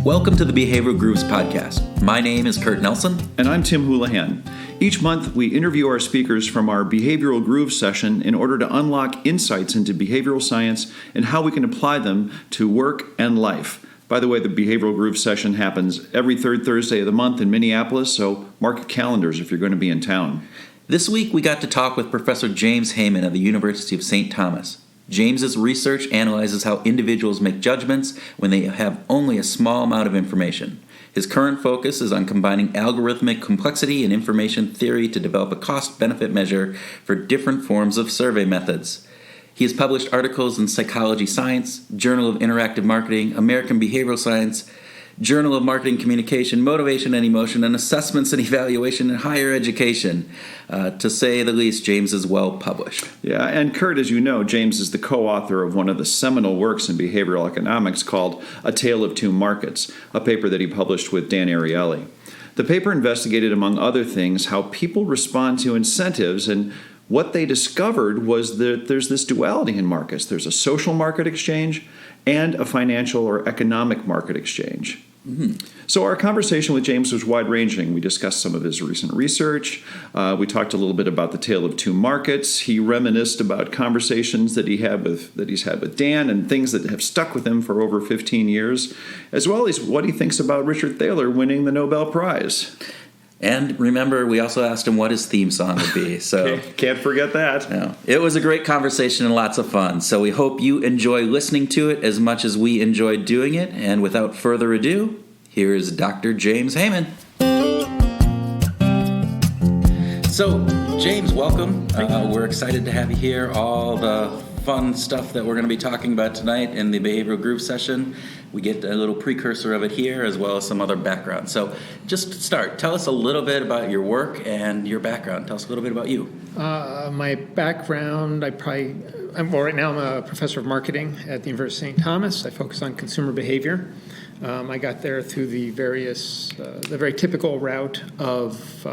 Welcome to the Behavioral Grooves Podcast. My name is Kurt Nelson. And I'm Tim Houlihan. Each month, we interview our speakers from our Behavioral Grooves session in order to unlock insights into behavioral science and how we can apply them to work and life. By the way, the Behavioral Grooves session happens every third Thursday of the month in Minneapolis, so mark your calendars if you're going to be in town. This week, we got to talk with Professor James Heyman of the University of St. Thomas. James's research analyzes how individuals make judgments when they have only a small amount of information. His current focus is on combining algorithmic complexity and information theory to develop a cost-benefit measure for different forms of survey methods. He has published articles in Psychology Science, Journal of Interactive Marketing, American Behavioral Science, Journal of Marketing Communication, Motivation and Emotion, and Assessments and Evaluation in Higher Education. To say the least, James is well published. Yeah, and Kurt, as you know, James is the co-author of one of the seminal works in behavioral economics called A Tale of Two Markets, a paper that he published with Dan Ariely. The paper investigated, among other things, how people respond to incentives, and what they discovered was that there's this duality in markets. There's a social market exchange and a financial or economic market exchange. Mm-hmm. So our conversation with James was wide-ranging. We discussed some of his recent research. We talked a little bit about the tale of two markets. He reminisced about conversations that he's had with Dan and things that have stuck with him for over 15 years, as well as what he thinks about Richard Thaler winning the Nobel Prize. And remember, we also asked him what his theme song would be. So can't forget that. No, it was a great conversation and lots of fun. So we hope you enjoy listening to it as much as we enjoyed doing it. And without further ado, here is Dr. James Heyman. So, James, welcome. We're excited to have you here. All the fun stuff that we're going to be talking about tonight in the Behavioral Groove session. We get a little precursor of it here, as well as some other background. So just to start, tell us a little bit about your work and your background. Tell us a little bit about you. My background, right now I'm a professor of marketing at the University of St. Thomas. I focus on consumer behavior. I got there through the very typical route of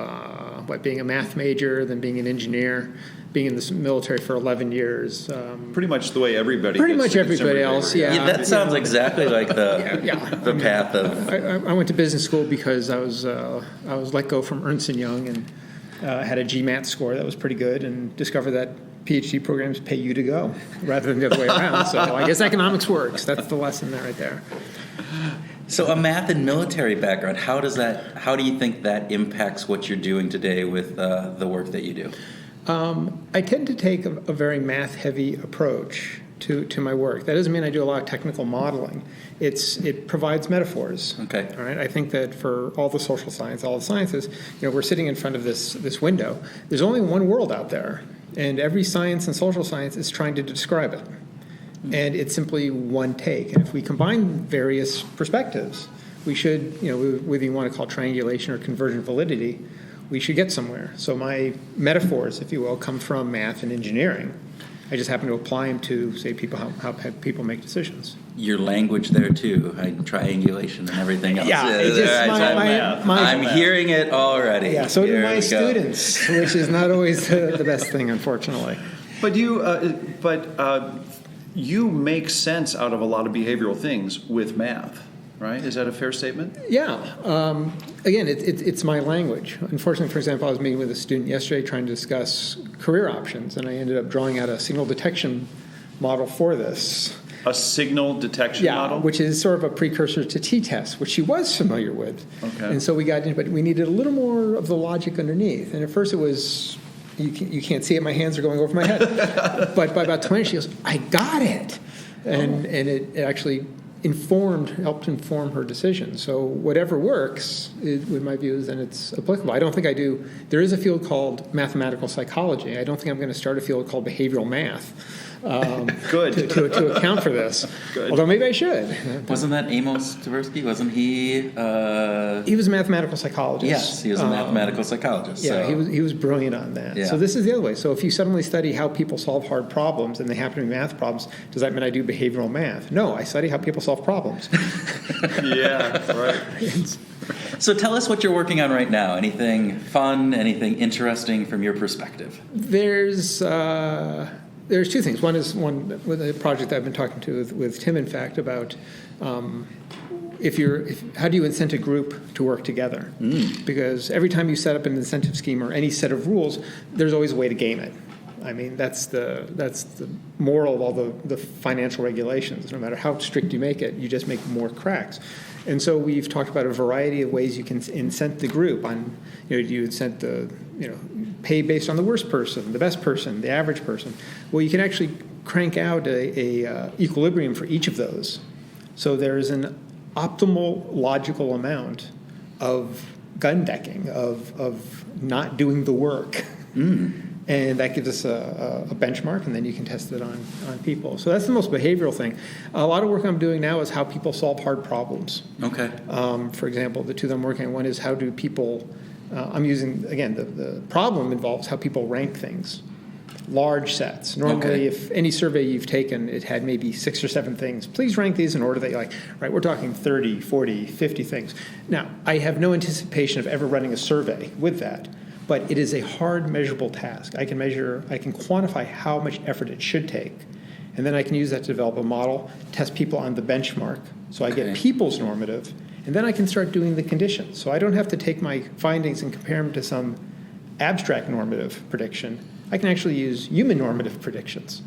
being a math major, then being an engineer, being in the military for 11 years. Pretty much the way everybody else, yeah. That sounds exactly like the path of... I went to business school because I was let go from Ernst & Young and had a GMAT score that was pretty good, and discovered that PhD programs pay you to go rather than the other way around. So I guess economics works. That's the lesson there right there. So a math and military background, how do you think that impacts what you're doing today with the work that you do? I tend to take a very math-heavy approach to my work. That doesn't mean I do a lot of technical modeling. It provides metaphors. Okay. All right. I think that for all the social science, all the sciences, we're sitting in front of this window. There's only one world out there, and every science and social science is trying to describe it. And it's simply one take. And if we combine various perspectives, we should, whether you want to call it triangulation or convergent validity, we should get somewhere. So my metaphors, if you will, come from math and engineering. I just happen to apply them to, say, how people make decisions. Your language there, too, triangulation and everything else. Yeah, I'm hearing it already. Yeah, so do my students, which is not always the best thing, unfortunately. But you make sense out of a lot of behavioral things with math, right? Is that a fair statement? Yeah. Again, it's my language. Unfortunately, for example, I was meeting with a student yesterday trying to discuss career options, and I ended up drawing out a signal detection model for this. A signal detection model? Which is sort of a precursor to t-test, which she was familiar with. Okay. And so we got into, but we needed a little more of the logic underneath. And at first it was... You can't see it. My hands are going over my head. But by about 20, she goes, I got it. And it actually helped inform her decision. So whatever works, with my views, then it's applicable. I don't think I do. There is a field called mathematical psychology. I don't think I'm going to start a field called behavioral math. Good. To account for this. Good. Although maybe I should. Wasn't that Amos Tversky? Wasn't he? He was a mathematical psychologist. Yes, he was a mathematical psychologist. Yeah, so. he was brilliant on that. Yeah. So this is the other way. So if you suddenly study how people solve hard problems and they happen to be math problems, does that mean I do behavioral math? No, I study how people solve problems. Yeah, right. So tell us what you're working on right now. Anything fun, anything interesting from your perspective? There's two things. One with a project I've been talking to with Tim, in fact, about how do you incent a group to work together? Because every time you set up an incentive scheme or any set of rules, there's always a way to game it. I mean, that's the moral of all the financial regulations. No matter how strict you make it, you just make more cracks. And so we've talked about a variety of ways you can incent the group. You incent pay based on the worst person, the best person, the average person. Well, you can actually crank out a equilibrium for each of those. So there is an optimal logical amount of gun decking, of not doing the work. And that gives us a benchmark, and then you can test it on people. So that's the most behavioral thing. A lot of work I'm doing now is how people solve hard problems. Okay. For example, the two that I'm working on, one is how do people, I'm using, again, the problem involves how people rank things. Large sets. Normally, if any survey you've taken, it had maybe 6 or 7 things. Please rank these in order that you like. Right, we're talking 30, 40, 50 things. Now, I have no anticipation of ever running a survey with that. But it is a hard measurable task. I can quantify how much effort it should take. And then I can use that to develop a model, test people on the benchmark. So I get people's normative. And then I can start doing the conditions. So I don't have to take my findings and compare them to some abstract normative prediction. I can actually use human normative predictions.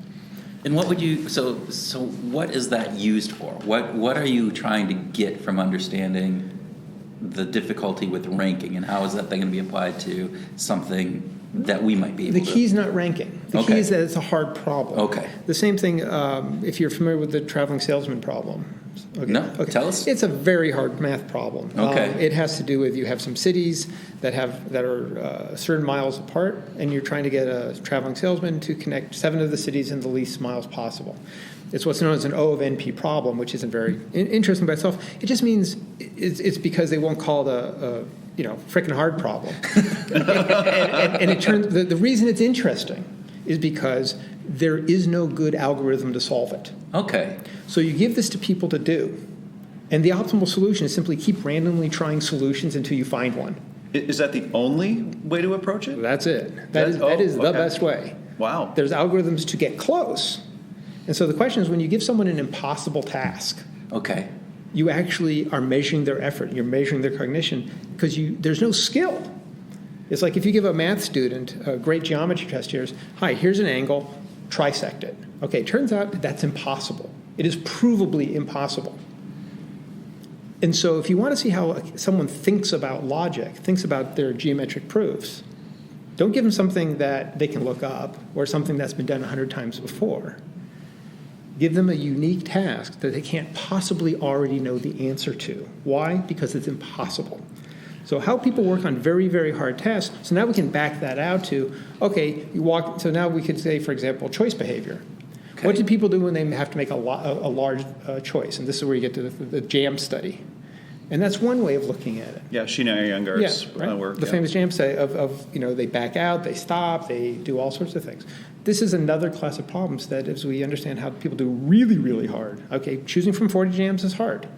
And what would you, so what is that used for? What are you trying to get from understanding the difficulty with ranking, and how is that thing going to be applied to something that we might be able to? The key is not ranking. The key is that it's a hard problem. Okay. The same thing, if you're familiar with the traveling salesman problem. No, tell us. It's a very hard math problem. It has to do with you have some cities that are certain miles apart, and you're trying to get a traveling salesman to connect 7 of the cities in the least miles possible. It's what's known as an O of NP problem, which isn't very interesting by itself. It just means it's because they won't call it a frickin' hard problem. and it turns the reason it's interesting is because there is no good algorithm to solve it. Okay. So you give this to people to do, and the optimal solution is simply keep randomly trying solutions until you find one. Is that the only way to approach it? That's it. That is the best way. Wow. There's algorithms to get close. And so the question is, when you give someone an impossible task, you actually are measuring their effort. You're measuring their cognition because there's no skill. It's like if you give a math student a great geometry test here, here's an angle, trisect it. Okay, turns out that's impossible. It is provably impossible. And so if you want to see how someone thinks about logic, thinks about their geometric proofs, don't give them something that they can look up or something that's been done 100 times before. Give them a unique task that they can't possibly already know the answer to. Why? Because it's impossible. So how people work on very, very hard tasks, so now we can back that out to, so now we could say, for example, choice behavior. Okay. What do people do when they have to make a large choice? And this is where you get to the JAM study. And that's one way of looking at it. Yeah, Sheena Iyengar's work. The famous JAM study of they back out, they stop, they do all sorts of things. This is another class of problems that as we understand how people do really, really hard. Okay, choosing from 40 jams is hard.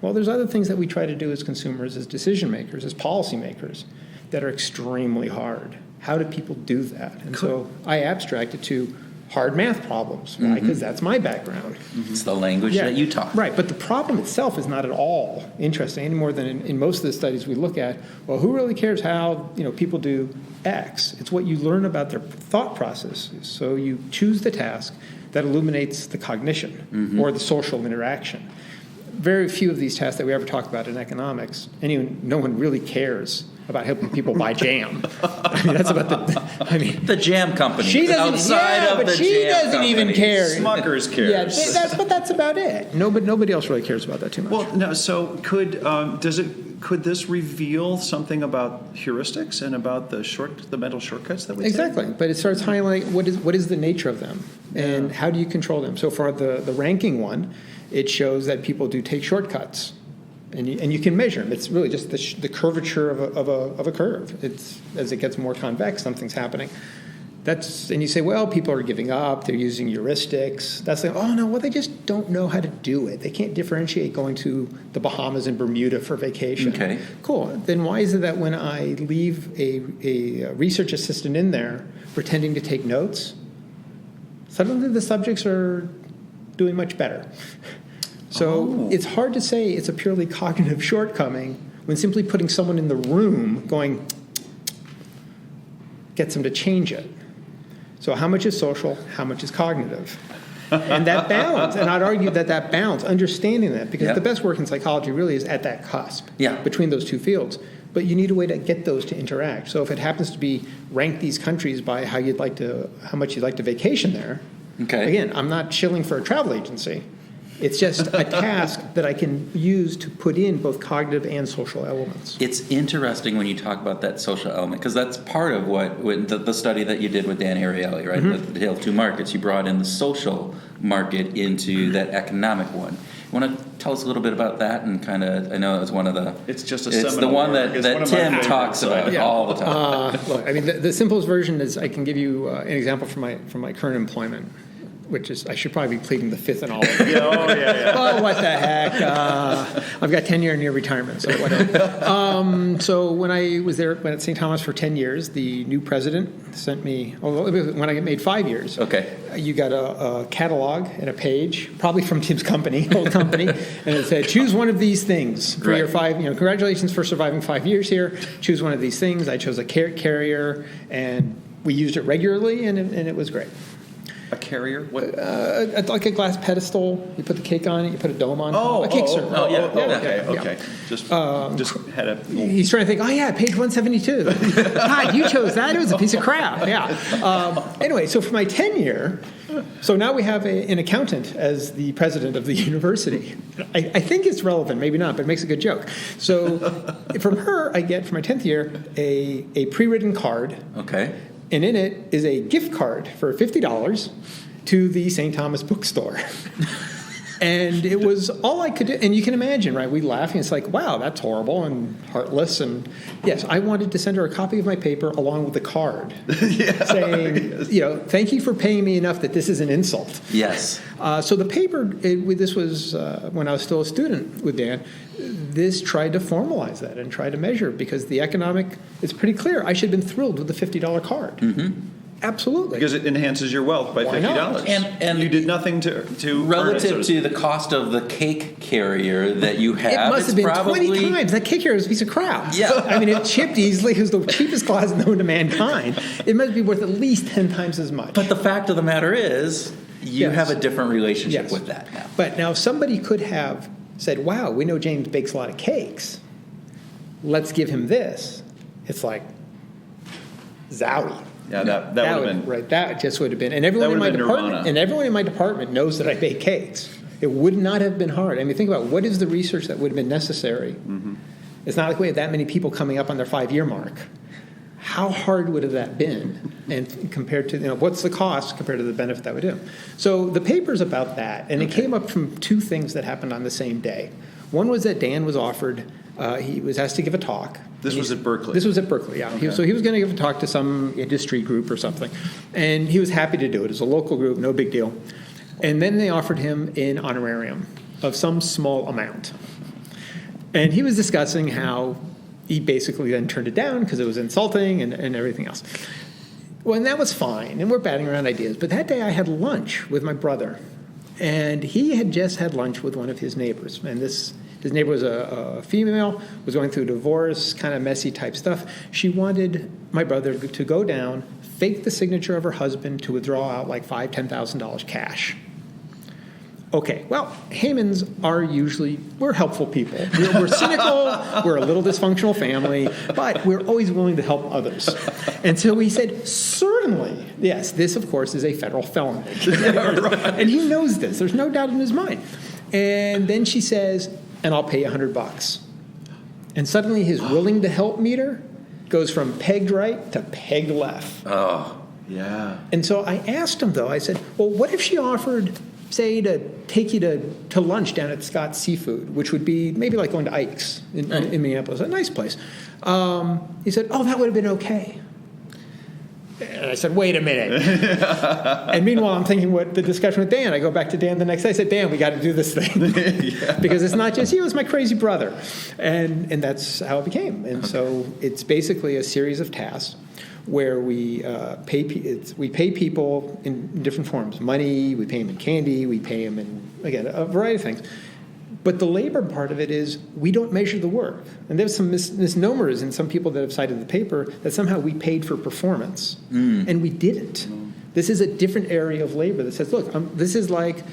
Well, there's other things that we try to do as consumers, as decision makers, as policy makers, that are extremely hard. How do people do that? And so I abstract it to hard math problems. Why? Because that's my background. It's the language that you talk. Right, but the problem itself is not at all interesting any more than in most of the studies we look at. Well, who really cares how people do X? It's what you learn about their thought processes. So you choose the task that illuminates the cognition or the social interaction. Very few of these tasks that we ever talk about in economics, no one really cares about helping people buy jam. I mean, that's about the jam company. She doesn't. She doesn't even care. Smuckers cares. Yeah, but that's about it. Nobody else really cares about that too much. Well, no. So could this reveal something about heuristics and about the mental shortcuts that we exactly? take? But it starts highlighting what is the nature of them and how do you control them. So for the ranking one, it shows that people do take shortcuts. And you can measure them. It's really just the curvature of a curve. It's as it gets more convex, something's happening. And you say, well, people are giving up. They're using heuristics. That's like, oh no, well they just don't know how to do it. They can't differentiate going to the Bahamas and Bermuda for vacation. Okay, cool. Then why is it that when I leave a research assistant in there pretending to take notes, suddenly the subjects are doing much better? So it's hard to say it's a purely cognitive shortcoming when simply putting someone in the room going gets them to change it. So how much is social, how much is cognitive? And that balance, and I'd argue that balance, understanding that, because the best work in psychology really is at that cusp between those two fields. But you need a way to get those to interact. So if it happens to be rank these countries by how much you'd like to vacation there, again, I'm not shilling for a travel agency. It's just a task that I can use to put in both cognitive and social elements. It's interesting when you talk about that social element, because that's part of what the study that you did with Dan Ariely, right? Mm-hmm. The Tale of Two Markets. You brought in the social market into that economic one. You want to tell us a little bit about that and kind of, I know it was one of the... It's just it's the one that Tim talks about all the time. Look, I mean, the simplest version is I can give you an example from my current employment, which is, I should probably be pleading the fifth in all of it. Oh, what the heck. I've got 10-year near retirement, so whatever. So when I was there at St. Thomas for 10 years, the new president sent me, when I made 5 years, you got a catalog and a page, probably from Tim's company, old company, and it said, choose one of these things for your 5, congratulations for surviving 5 years here. Choose one of these things. I chose a carrot carrier, and we used it regularly, and it was great. A carrier? What? Like a glass pedestal. You put the cake on it. You put a dome on it. A cake server. Okay. Just had a... He's trying to think, page 172. God, you chose that? It was a piece of crap. Anyway, so for my tenure, so now we have an accountant as the president of the university. I think it's relevant, maybe not, but it makes a good joke. So from her, I get, for my 10th year, a pre-written card. Okay. And in it is a gift card for $50 to the St. Thomas bookstore. And it was all I could do. And you can imagine, right? We laugh, and it's like, wow, that's horrible and heartless. And yes, I wanted to send her a copy of my paper along with the card saying, thank you for paying me enough that this is an insult. Yes. So the paper, this was when I was still a student with Dan, this tried to formalize that and try to measure, because the economic, it's pretty clear. I should have been thrilled with the $50 card. Mm-hmm. Absolutely. Because it enhances your wealth by $50. And you did nothing to relative to the cost of the cake carrier that you have. It must have been probably 20 times. That cake carrier was a piece of crap. Yeah. I mean, it chipped easily. It was the cheapest glass known to mankind. It must be worth at least 10 times as much. But the fact of the matter is, you have a different relationship with that now. But now somebody could have said, wow, we know James bakes a lot of cakes. Let's give him this. It's like, zowie. Yeah, that would have been right. That just would have been, and everyone in my department knows that I bake cakes. It would not have been hard. I mean, think about what is the research that would have been necessary. Mm-hmm. It's not like we have that many people coming up on their 5-year mark. How hard would have that been? And compared to what's the cost compared to the benefit that would do? So the paper's about that, and it came up from two things that happened on the same day. One was that Dan was offered. He was asked to give a talk. This was at Berkeley? This was at Berkeley, yeah. Okay. So he was going to give a talk to some industry group or something. And he was happy to do it. It was a local group, no big deal. And then they offered him an honorarium of some small amount. And he was discussing how he basically then turned it down because it was insulting and everything else. Well, and that was fine. And we're batting around ideas. But that day I had lunch with my brother. And he had just had lunch with one of his neighbors. And his neighbor was a female, was going through a divorce, kind of messy type stuff. She wanted my brother to go down, fake the signature of her husband to withdraw out like $5,000, $10,000 cash. Okay, well, Heymans are we're helpful people. We're cynical, we're a little dysfunctional family, but we're always willing to help others. And so we said, certainly, yes, this, of course, is a federal felony. And he knows this. There's no doubt in his mind. And then she says, and I'll pay you $100. And suddenly his willing to help meter goes from pegged right to pegged left. Oh, yeah. And so I asked him, though, I said, well, what if she offered, say, to take you to lunch down at Scott's Seafood, which would be maybe like going to Ike's in Minneapolis, a nice place. He said, oh, that would have been okay. And I said, wait a minute. And meanwhile, I'm thinking what the discussion with Dan. I go back to Dan the next day. I said, Dan, we got to do this thing. Because it's not just you, it's my crazy brother. And that's how it became. And so it's basically a series of tasks where we pay people in different forms. Money, we pay them in candy, we pay them in, again, a variety of things. But the labor part of it is we don't measure the work. And there's some misnomers in some people that have cited the paper that somehow we paid for performance. And we didn't. This is a different area of labor that says, look, this is like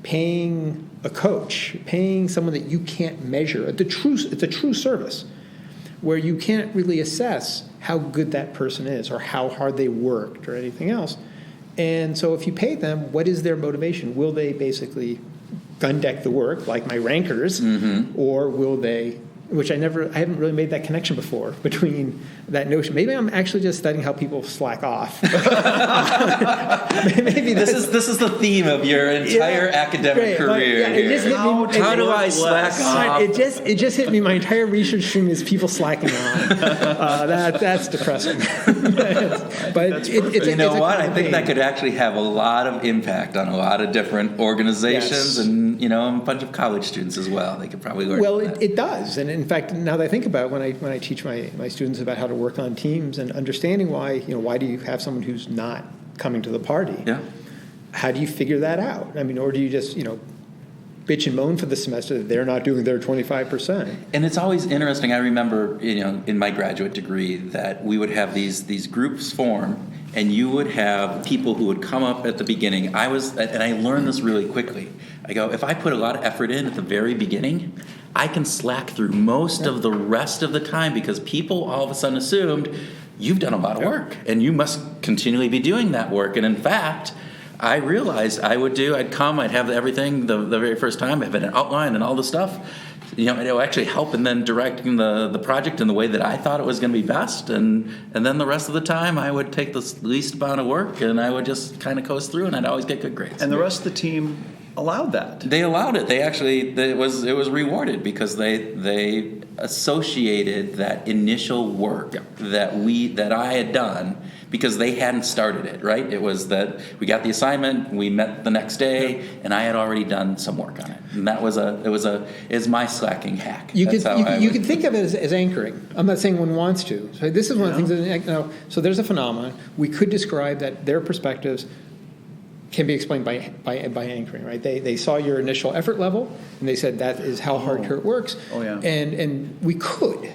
paying a coach, paying someone that you can't measure. It's a true service where you can't really assess how good that person is or how hard they worked or anything else. And so if you pay them, what is their motivation? Will they basically gun deck the work like my rankers, or will they, which I haven't really made that connection before between that notion. Maybe I'm actually just studying how people slack off. Maybe this is the theme of your entire academic career. How do I slack off? It just hit me. My entire research stream is people slacking off. That's depressing. But you know what? I think that could actually have a lot of impact on a lot of different organizations and a bunch of college students as well. They could probably learn. Well, it does, and in fact, now that I think about it, when I teach my students about how to work on teams and understanding why do you have someone who's not coming to the party? Yeah. How do you figure that out? I mean, or do you just bitch and moan for the semester that they're not doing their 25%? And it's always interesting. I remember, in my graduate degree, that we would have these groups form, and you would have people who would come up at the beginning. And I learned this really quickly. I go, if I put a lot of effort in at the very beginning, I can slack through most of the rest of the time because people all of a sudden assumed you've done a lot of work and you must continually be doing that work. And in fact, I realized I'd come, I'd have everything the very first time, I'd have an outline and all the stuff. It'll actually help in then directing the project in the way that I thought it was going to be best. And then the rest of the time, I would take the least amount of work and I would just kind of coast through and I'd always get good grades. And the rest of the team allowed that. They allowed it. It was rewarded because they associated that initial work that I had done because they hadn't started it, right? It was that we got the assignment, we met the next day, and I had already done some work on it. And that was my slacking hack. You could think of it as anchoring. I'm not saying one wants to. So this is one of the things that, so there's a phenomenon. We could describe that their perspectives can be explained by anchoring, right? They saw your initial effort level, and they said that is how hard it works. Oh, yeah. And we could,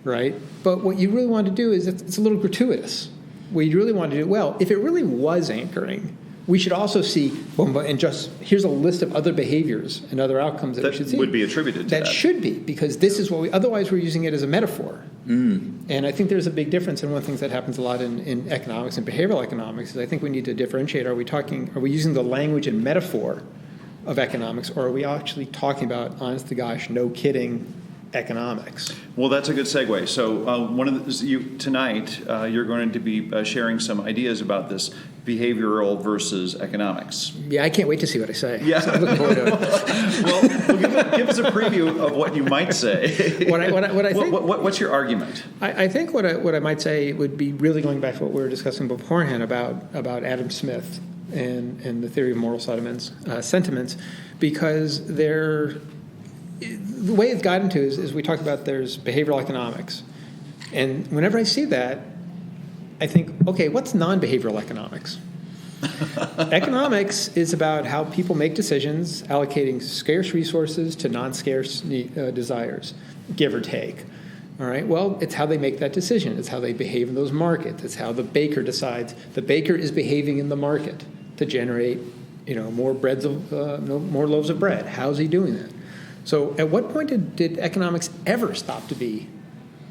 right? But what you really want to do is it's a little gratuitous. What you really want to do, if it really was anchoring, we should also see, and just here's a list of other behaviors and other outcomes that we should see. That would be attributed to that. That should be, because this is what otherwise we're using it as a metaphor. And I think there's a big difference, and one of the things that happens a lot in economics and behavioral economics is I think we need to differentiate. Are we using the language and metaphor of economics, or are we actually talking about, honest to gosh, no kidding, economics? Well, that's a good segue. So tonight you're going to be sharing some ideas about this behavioral versus economics. Yeah, I can't wait to see what I say. Yeah. So I'm looking forward to it. Well, give us a preview of what you might say. What I think. What's your argument? I think what I might say would be really going back to what we were discussing beforehand about Adam Smith and the theory of moral sentiments, because the way it's gotten to is we talked about there's behavioral economics. And whenever I see that, I think, okay, what's non-behavioral economics? Economics is about how people make decisions, allocating scarce resources to non-scarce desires, give or take. All right, well, it's how they make that decision. It's how they behave in those markets. It's how the baker decides. The baker is behaving in the market to generate, more more loaves of bread. How's he doing that? So at what point did economics ever stop to be?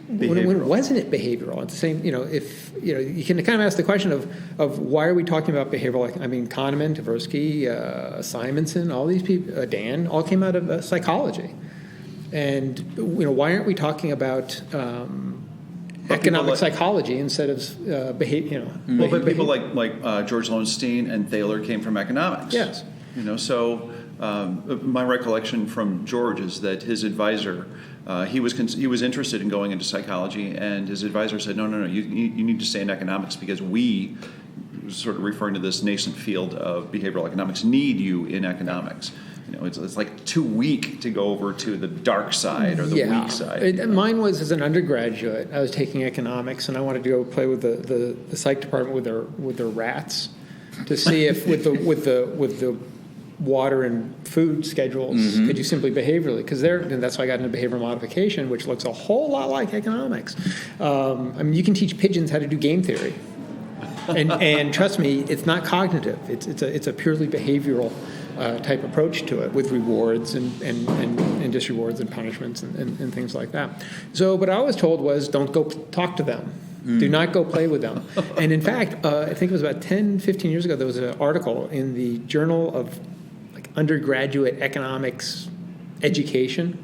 When wasn't it behavioral? It's the same, if, you can kind of ask the question of why are we talking about behavioral? I mean, Kahneman, Tversky, Simonson, all these people, Dan, all came out of psychology. And, why aren't we talking about economic psychology instead of behavior? But people like George Lowenstein and Thaler came from economics. Yes. So my recollection from George is that his advisor, he was interested in going into psychology, and his advisor said, no, you need to stay in economics because we, sort of referring to this nascent field of behavioral economics, need you in economics. It's like too weak to go over to the dark side or the weak side. Mine was as an undergraduate. I was taking economics, and I wanted to go play with the psych department with their rats to see if with the water and food schedules could you simply behaviorally? Because and that's why I got into behavioral modification, which looks a whole lot like economics. I mean, you can teach pigeons how to do game theory, and trust me, it's not cognitive. It's a purely behavioral type approach to it, with rewards and disrewards and punishments and things like that. So, what I was told was, don't go talk to them. Do not go play with them. And in fact, I think it was about 10, 15 years ago, there was an article in the Journal of Undergraduate Economics Education,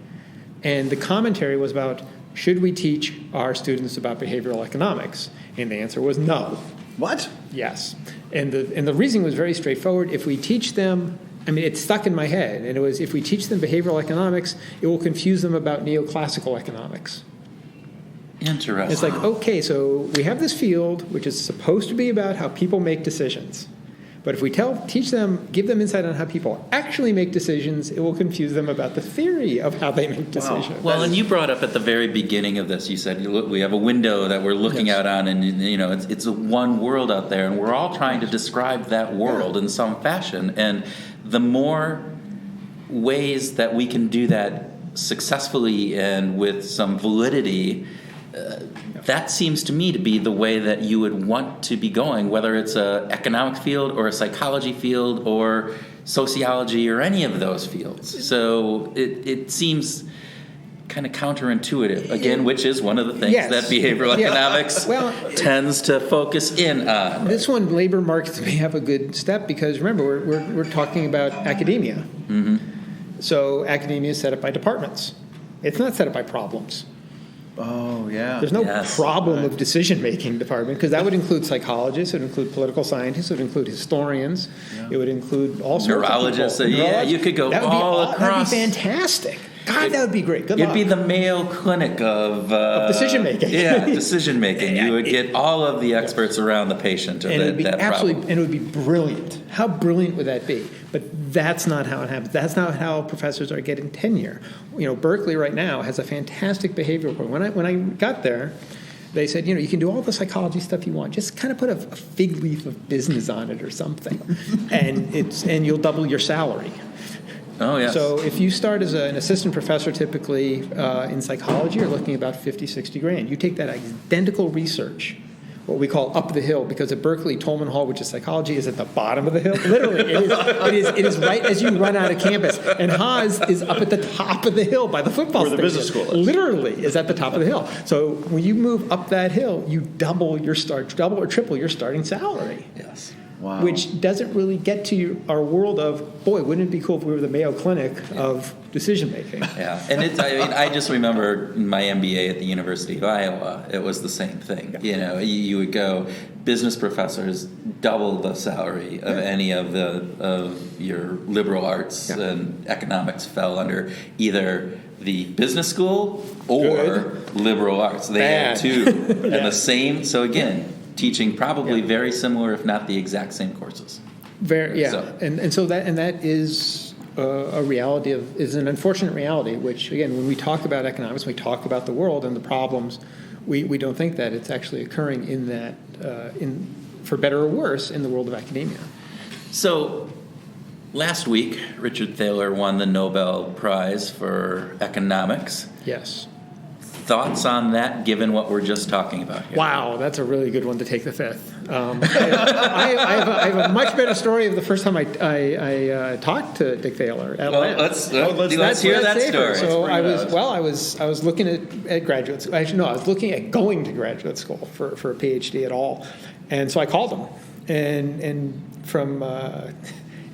and the commentary was about, should we teach our students about behavioral economics? And the answer was no. What? Yes. And the reasoning was very straightforward. If we teach them, I mean, it stuck in my head, and it was, if we teach them behavioral economics, it will confuse them about neoclassical economics. Interesting. It's like, okay, so we have this field which is supposed to be about how people make decisions. But if we teach them, give them insight on how people actually make decisions, it will confuse them about the theory of how they make decisions. Wow. Well, and you brought up at the very beginning of this, you said, look, we have a window that we're looking out on, and it's a one world out there, and we're all trying to describe that world in some fashion. And the more ways that we can do that successfully and with some validity, that seems to me to be the way that you would want to be going, whether it's an economic field or a psychology field or sociology or any of those fields. So it seems kind of counterintuitive, again, which is one of the things that behavioral economics tends to focus in on. This one, labor markets may have a good step, because remember, we're talking about academia. Mm-hmm. So academia is set up by departments. It's not set up by problems. Oh, yeah. There's no problem of decision-making department, because that would include psychologists, it would include political scientists, it would include historians, it would include all sorts neurologists. of people. You could go all across. That would be fantastic. God, that would be great. Good You'd luck. be the Mayo Clinic of decision-making. Yeah, decision-making. You would get all of the experts around the patient of that problem. And it would be brilliant. How brilliant would that be? But that's not how it happens. That's not how professors are getting tenure. Berkeley right now has a fantastic behavioral program. When I got there, they said, you can do all the psychology stuff you want. Just kind of put a fig leaf of business on it or something, and you'll double your salary. Oh, yes. So if you start as an assistant professor, typically in psychology, you're looking about 50, 60 grand. You take that identical research, what we call up the hill, because at Berkeley, Tolman Hall, which is psychology, is at the bottom of the hill. Literally, it is right as you run out of campus. And Haas is up at the top of the hill by the football station. Where the business school is. Literally is at the top of the hill. So when you move up that hill, you double or triple your starting salary. Yes. Wow. Which doesn't really get to our world of, boy, wouldn't it be cool if we were the Mayo Clinic of decision-making? Yeah, and I just remember my MBA at the University of Iowa, it was the same thing. Yeah. You would go, business professors double the salary of any of your liberal arts, and economics fell under either the business school or liberal arts. They had two. And the same, so again, teaching probably very similar, if not the exact same courses. So that is a reality is an unfortunate reality. Which again, when we talk about economics, we talk about the world and the problems. We don't think that it's actually occurring in that, for better or worse, in the world of academia. So, last week, Richard Thaler won the Nobel Prize for economics. Yes. Thoughts on that, given what we're just talking about here? Wow, that's a really good one to take the fifth. I have a much better story of the first time I talked to Dick Thaler at Lance. Let's hear that story. So I was looking at graduate school. Actually, no, I was looking at going to graduate school for a PhD at all, and so I called him, and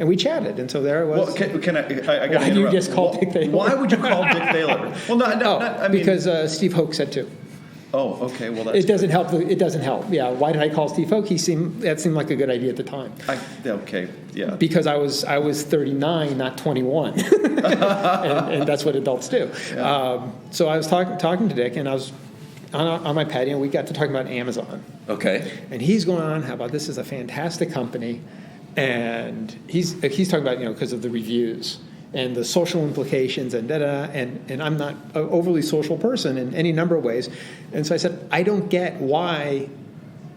we chatted, and so there I was. Well, can I got Why do you just call Dick Thaler? Why would you call Dick Thaler? Well, I mean, because Steve Hoke said to. Oh, okay. Well, that's it doesn't help. It doesn't help. Yeah. Why did I call Steve Hoke? That seemed like a good idea at the time. Okay. Yeah. Because I was 39, not 21, and that's what adults do. Yeah. So I was talking to Dick, and I was on my patio. And we got to talking about Amazon. Okay. And he's going on how about this is a fantastic company. And he's talking about, because of the reviews and the social implications and and I'm not an overly social person in any number of ways. And so I said, I don't get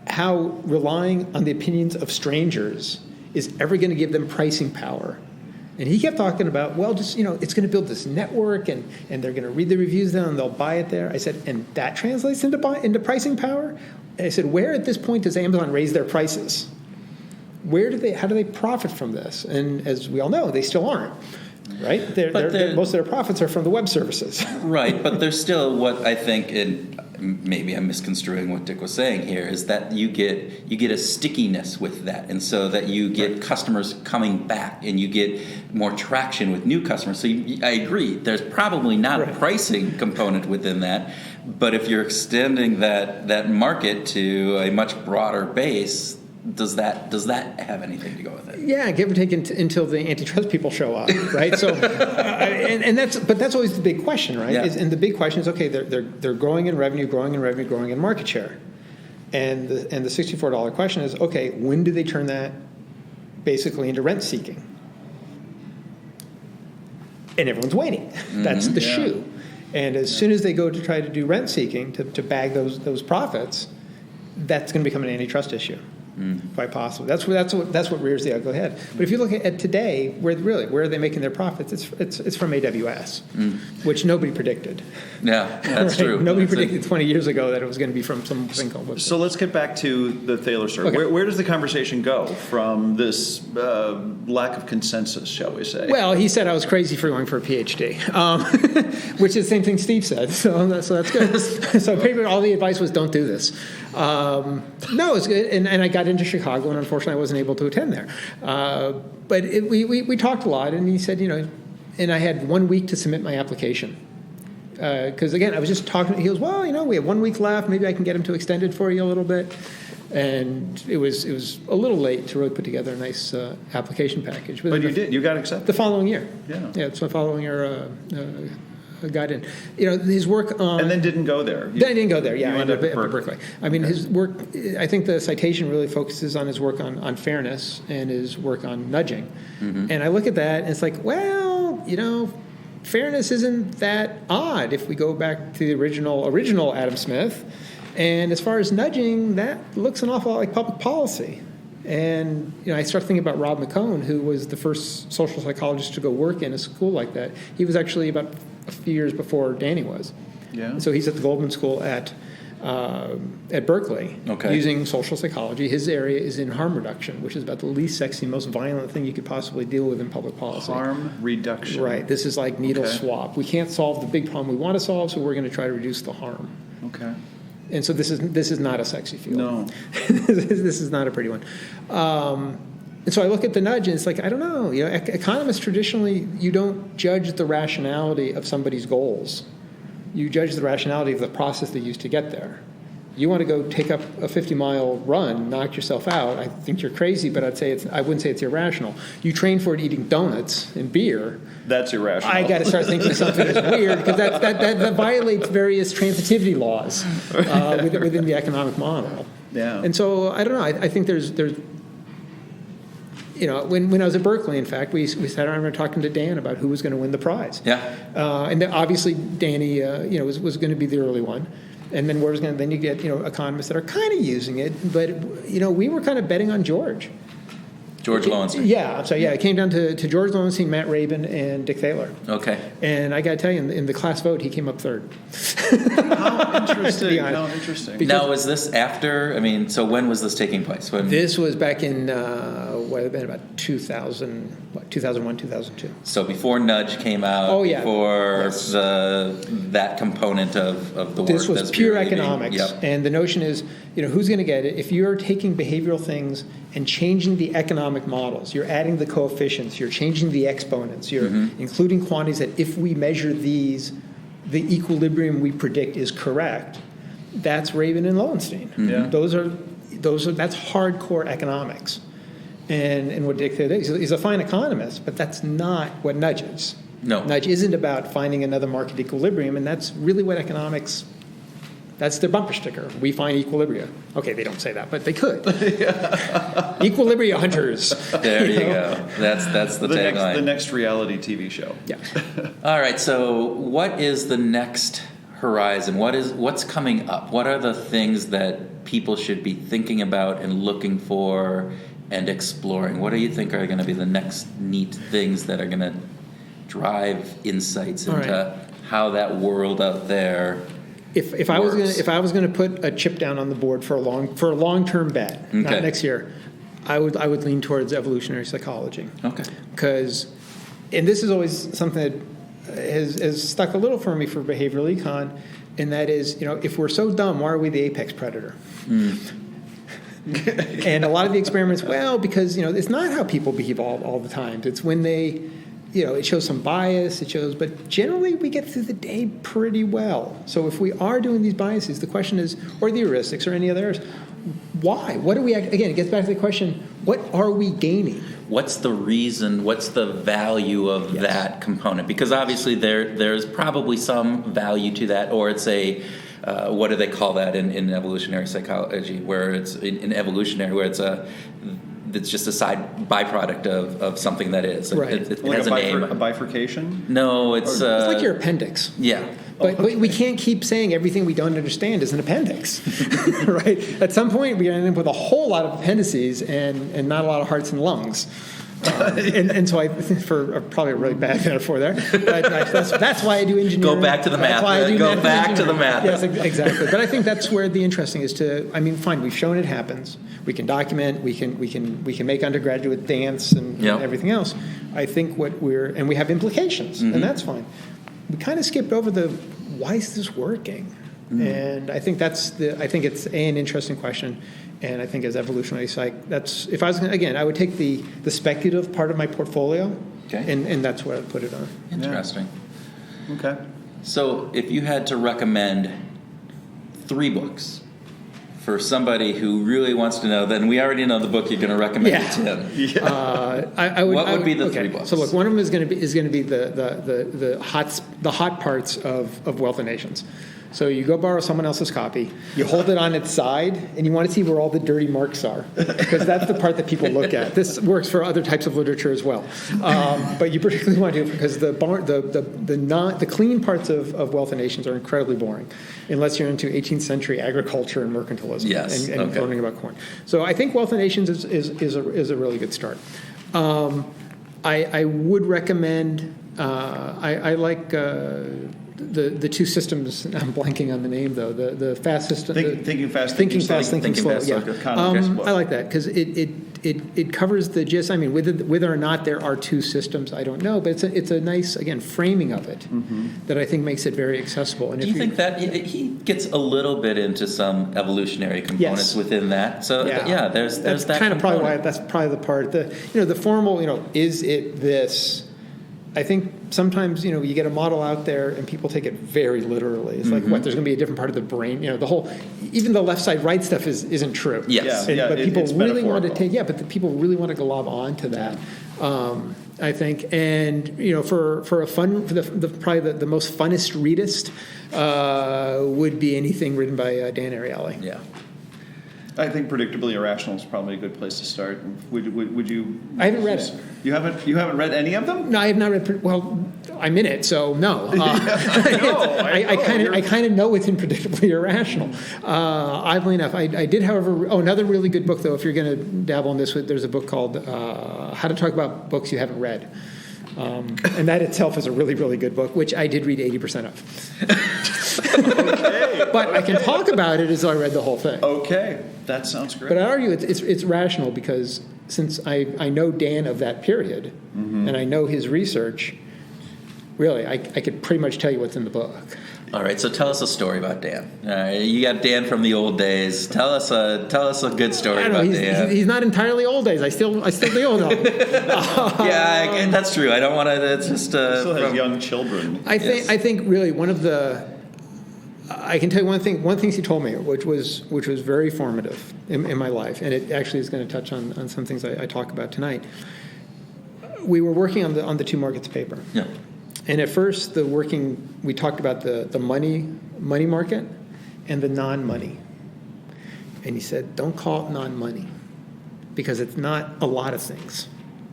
how relying on the opinions of strangers is ever going to give them pricing power And he kept talking about, well, just, it's going to build this network, and they're going to read the reviews then, and they'll buy it there. I said, and that translates into pricing power? And I said, where at this point does Amazon raise their prices? How do they profit from this? And as we all know, they still aren't. Right? Most of their profits are from the web services. Right, but there's still what I think, and maybe I'm misconstruing what Dick was saying here, is that you get a stickiness with that, and so that you get customers coming back, and you get more traction with new customers. So I agree, there's probably not a pricing component within that, but if you're extending that market to a much broader base, does that have anything to go with it? Yeah, give or take until the antitrust people show up, right? So, that's always the big question, right? Yeah. And the big question is, okay, they're growing in revenue, growing in market share, and the $64 question is, okay, when do they turn that basically into rent seeking? And everyone's waiting. Mm-hmm. That's the shoe. And as soon as they go to try to do rent seeking to bag those profits, that's going to become an antitrust issue. Quite possibly. That's what rears the ugly head. But if you look at today, where are they making their profits? It's from AWS, which nobody predicted. Yeah, that's true. Nobody predicted 20 years ago that it was going to be from something called. So let's get back to the Thaler story. Okay. Where does the conversation go from this lack of consensus, shall we say? Well, he said I was crazy for going for a PhD, which is the same thing Steve said. So that's good. So pretty much all the advice was don't do this. No, it's good, and I got into Chicago, and unfortunately I wasn't able to attend there. But we talked a lot, and he said, and I had 1 week to submit my application. Because again, I was just talking. He goes, well, we have 1 week left. Maybe I can get him to extend it for you a little bit. And it was a little late to really put together a nice application package. But you did. You got accepted. The following year. Yeah. It's the following year. Got in. His work on... And then didn't go there. Then I didn't go there, yeah. You ended up at Berkeley. I mean, his work, I think the citation really focuses on his work on fairness and his work on nudging. Mm-hmm. And I look at that, and it's like, well, fairness isn't that odd if we go back to the original Adam Smith. And as far as nudging, that looks an awful lot like public policy. And I started thinking about Rob McCone, who was the first social psychologist to go work in a school like that. He was actually about a few years before Danny was. Yeah. So he's at the Goldman School at Berkeley, using social psychology. His area is in harm reduction, which is about the least sexy, most violent thing you could possibly deal with in public policy. Harm reduction. Right. This is like needle swap. We can't solve the big problem we want to solve, so we're going to try to reduce the harm. Okay. And so this is not a sexy field. No. This is not a pretty one. And so I look at the nudge, and it's like, I don't know. Economists traditionally, you don't judge the rationality of somebody's goals. You judge the rationality of the process they used to get there. You want to go take up a 50-mile run, knock yourself out. I think you're crazy, but I wouldn't say it's irrational. You train for it eating donuts and beer. That's irrational. I got to start thinking something is weird, because that violates various transitivity laws within the economic model. Yeah. And so I don't know. I think there's when I was at Berkeley, in fact, we sat around and were talking to Dan about who was going to win the prize. Yeah. And then obviously Danny, was going to be the early one. And then then you get, economists that are kind of using it. But, we were kind of betting on George Lowenstein. Yeah. So, it came down to George Lowenstein, Matt Rabin, and Dick Thaler. Okay. And I got to tell you, in the class vote, he came up third. How interesting. How interesting. Now, was this after? So when was this taking place? This was back in, about 2001, 2002. So before Nudge came out. Oh, yeah. Before that component of the work. This was that's pure really economics. Yep. And the notion is, who's going to get it? If you're taking behavioral things and changing the economic models, you're adding the coefficients, you're changing the exponents, you're including quantities that if we measure these, the equilibrium we predict is correct. That's Rabin and Lowenstein. Mm-hmm. Yeah. That's hardcore economics. And what Dick said, he's a fine economist, but that's not what Nudge is. No. Nudge isn't about finding another market equilibrium, and that's really what economics, that's their bumper sticker. We find equilibria. Okay, they don't say that, but they could. Equilibria hunters. There you go. That's the tagline. The next reality TV show. Yeah. All right, so what is the next horizon? What's coming up? What are the things that people should be thinking about and looking for and exploring? What do you think are going to be the next neat things that are going to drive insights into how that world out there If I was going to put a chip down on the board for a long-term bet, not next year, I would lean towards evolutionary psychology. Okay. Because, and this is always something that has stuck a little for me for behavioral econ, and that is, if we're so dumb, why are we the apex predator? And a lot of the experiments, because it's not how people behave all the time. It's when they, it shows some bias. But generally we get through the day pretty well. So if we are doing these biases, the question is, or the heuristics or any other errors, why? What do we? Again, it gets back to the question: what are we gaining? What's the reason? What's the value of that component? Because obviously there's probably some value to that, or it's a what do they call that in evolutionary psychology? Where it's in evolutionary, where it's just a side byproduct of something that is. Right. It like has a name. A bifurcation? No, it's like your appendix. Yeah. But we can't keep saying everything we don't understand is an appendix, right? At some point, we're going to end up with a whole lot of appendices and not a lot of hearts and lungs. And so I think for probably a really bad metaphor there. But that's why I do engineering. Go back to the math. Go back to the math. Yes, exactly. But I think that's where the interesting is fine, we've shown it happens. We can document, we can make undergraduate dance and everything else. I think and we have implications, and that's fine. We kind of skipped over why is this working? And I think it's an interesting question. And I think as evolutionary psych, if I was I would take the speculative part of my portfolio, and that's where I'd put it on. Interesting. Yeah. Okay. So if you had to recommend 3 books for somebody who really wants to know, then we already know the book you're going to recommend to Tim. Yeah. What would be the 3 books? So look, one of them is going to be the hot parts of Wealth of Nations. So you go borrow someone else's copy, you hold it on its side, and you want to see where all the dirty marks are, because that's the part that people look at. This works for other types of literature as well, but you particularly want to, because the clean parts of Wealth of Nations are incredibly boring, unless you're into 18th century agriculture and mercantilism and learning about corn. So I think Wealth of Nations is a really good start. I would recommend. I like. The 2 systems. I'm blanking on the name though. The fast system. Thinking fast, thinking slow. Fast, Yeah, I like that because it covers the gist. I mean, whether or not there are 2 systems, I don't know. But it's a nice framing of it that I think makes it very accessible. And do you think that he gets a little bit into some evolutionary components within that? So there's that kind of probably why that's probably the part. The formal. Is it this? I think sometimes, you get a model out there and people take it very literally. It's like, there's going to be a different part of the brain. The whole, even the left side, right stuff isn't true. Yes. But people really want to but the people really want to glob onto that. I think, and for probably the most funnest readist would be anything written by Dan Ariely. Yeah. I think Predictably Irrational is probably a good place to start. Would you? I haven't read it. You haven't read any of them? No, I have not read. Well, I'm in it, so no. I kind of know what's in Predictably Irrational. Oddly enough, I did, however. Another really good book, though. If you're going to dabble in this, there's a book called "How to Talk About Books You Haven't Read." And that itself is a really, really good book, which I did read 80% of. But I can talk about it as though I read the whole thing. Okay, that sounds great. But I argue it's rational because since I know Dan of that period and I know his research, really, I could pretty much tell you what's in the book. All right, so tell us a story about Dan. You got Dan from the old days. Tell us a good story about Dan. He's not entirely old days. I still the old him. Yeah, that's true. I don't want to. It's just still has young children. I think really one of the. I can tell you one thing he told me, which was very formative in my life, and it actually is going to touch on some things I talk about tonight. We were working on the 2 markets paper. Yeah. And at first, we talked about the money market and the non-money. And he said, don't call it non-money because it's not a lot of things.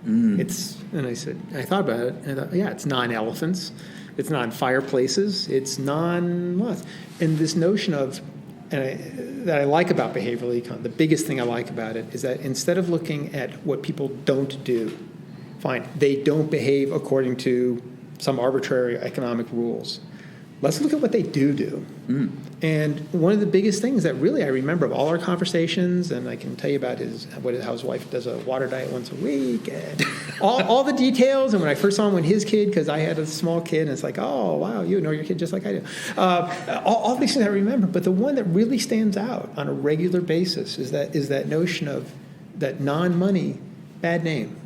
And I thought about it, and I thought, it's non-elephants, it's non-fireplaces, it's non-what? And this notion of that I like about behavioral econ, the biggest thing I like about it is that instead of looking at what people don't do, fine, they don't behave according to some arbitrary economic rules. Let's look at what they do. And one of the biggest things that really I remember of all our conversations, and I can tell you about how his wife does a water diet once a week, and all the details. And when I first saw him with his kid, because I had a small kid, and it's like, oh, wow, you know your kid just like I do. All these things I remember. But the one that really stands out on a regular basis is that notion of that non-money, bad name.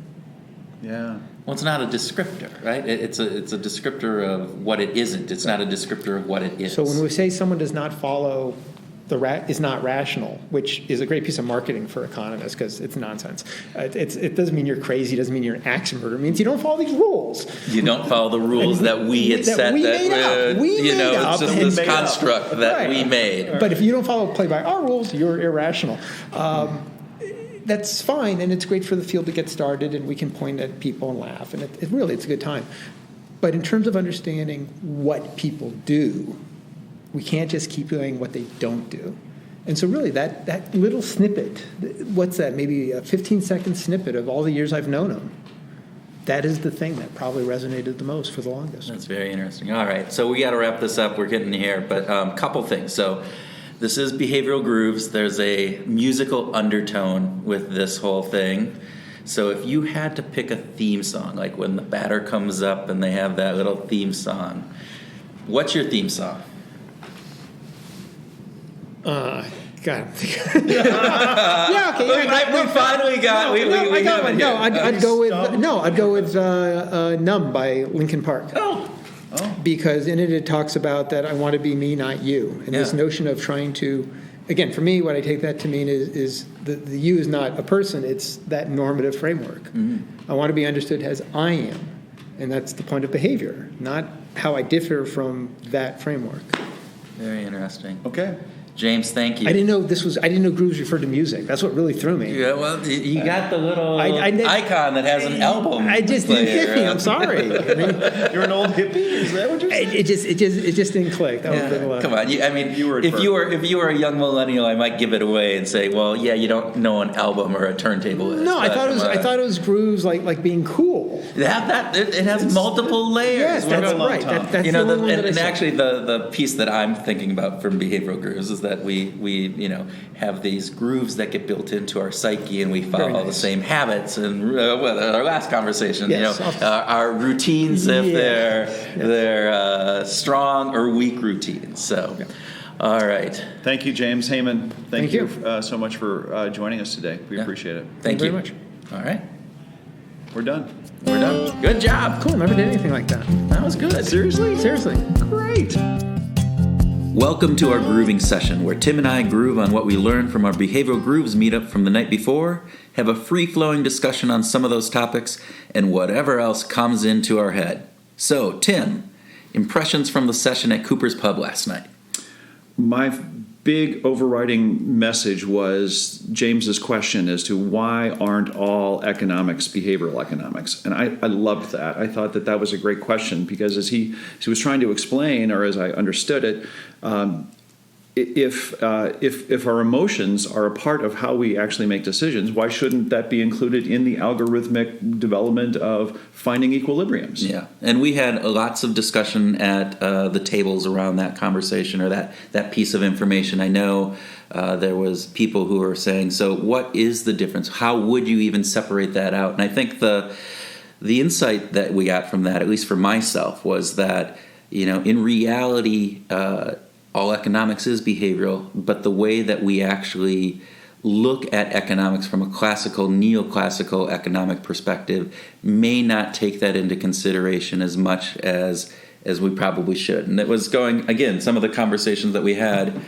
Yeah. Well, it's not a descriptor, right? It's a descriptor of what it isn't. It's not a descriptor of what it is. So when we say someone does not follow is not rational, which is a great piece of marketing for economists because it's nonsense. It doesn't mean you're crazy. It doesn't mean you're an axe murderer. It means you don't follow these rules. You don't follow the rules that we had set. It's just this construct that we made. But if you don't play by our rules, you're irrational. That's fine, and it's great for the field to get started, and we can point at people and laugh, and it's a good time. But in terms of understanding what people do, we can't just keep doing what they don't do. And so really that little snippet, what's that, maybe a 15-second snippet of all the years I've known him, that is the thing that probably resonated the most for the longest. That's very interesting. All right, so we got to wrap this up. We're getting here, but a couple things. So this is Behavioral Grooves. There's a musical undertone with this whole thing. So if you had to pick a theme song, like when the batter comes up and they have that little theme song, what's your theme song? God. Yeah, okay. We finally got. I got one. I'd go with "Numb" by Linkin Park. Oh. Because in it talks about that I want to be me, not you, and this notion of trying to, again, for me, what I take that to mean is the you is not a person; it's that normative framework. I want to be understood as I am, and that's the point of behavior, not how I differ from that framework. Very interesting. Okay. James, thank you. I didn't know grooves referred to music. That's what really threw me. Yeah, well, you got the little icon that has an album. I just didn't hit me. I'm sorry. You're an old hippie. Is that what you're saying? It just didn't click. That was come on. If you were a young millennial, I might give it away and say, well, yeah, you don't know an album or a turntable is. No, I thought it was grooves like being cool. It has multiple layers. Yes, that's right. That's the one that and actually the piece that I'm thinking about from Behavioral Grooves is that we have these grooves that get built into our psyche, and we follow the same habits. And our last conversation, our routines, if they're strong or weak routines. So, all right. Thank you, James Heyman. Thank you so much for joining us today. We appreciate it. Thank you very much. All right. We're done. Good job. Cool. Never did anything like that. That was good. Seriously. Great. Welcome to our grooving session, where Tim and I groove on what we learned from our Behavioral Grooves meetup from the night before, have a free-flowing discussion on some of those topics, and whatever else comes into our head. So, Tim, impressions from the session at Cooper's Pub last night. My big overriding message was James's question as to why aren't all economics behavioral economics? And I loved that. I thought that was a great question because as he was trying to explain, or as I understood it, if our emotions are a part of how we actually make decisions, why shouldn't that be included in the algorithmic development of finding equilibriums? Yeah, and we had lots of discussion at the tables around that conversation or that piece of information. I know there was people who were saying, so what is the difference? How would you even separate that out? And I think the insight that we got from that, at least for myself, was that, in reality, all economics is behavioral, but the way that we actually look at economics from a classical, neoclassical economic perspective may not take that into consideration as much as we probably should. And it was going, again, some of the conversations that we had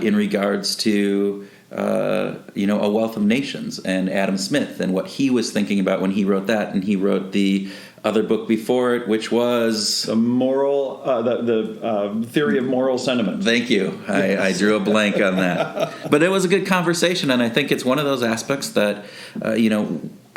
in regards to, A Wealth of Nations and Adam Smith and what he was thinking about when he wrote that. And he wrote the other book before it, which was the moral, the theory of moral sentiment. Thank you. I drew a blank on that, but it was a good conversation, and I think it's one of those aspects that,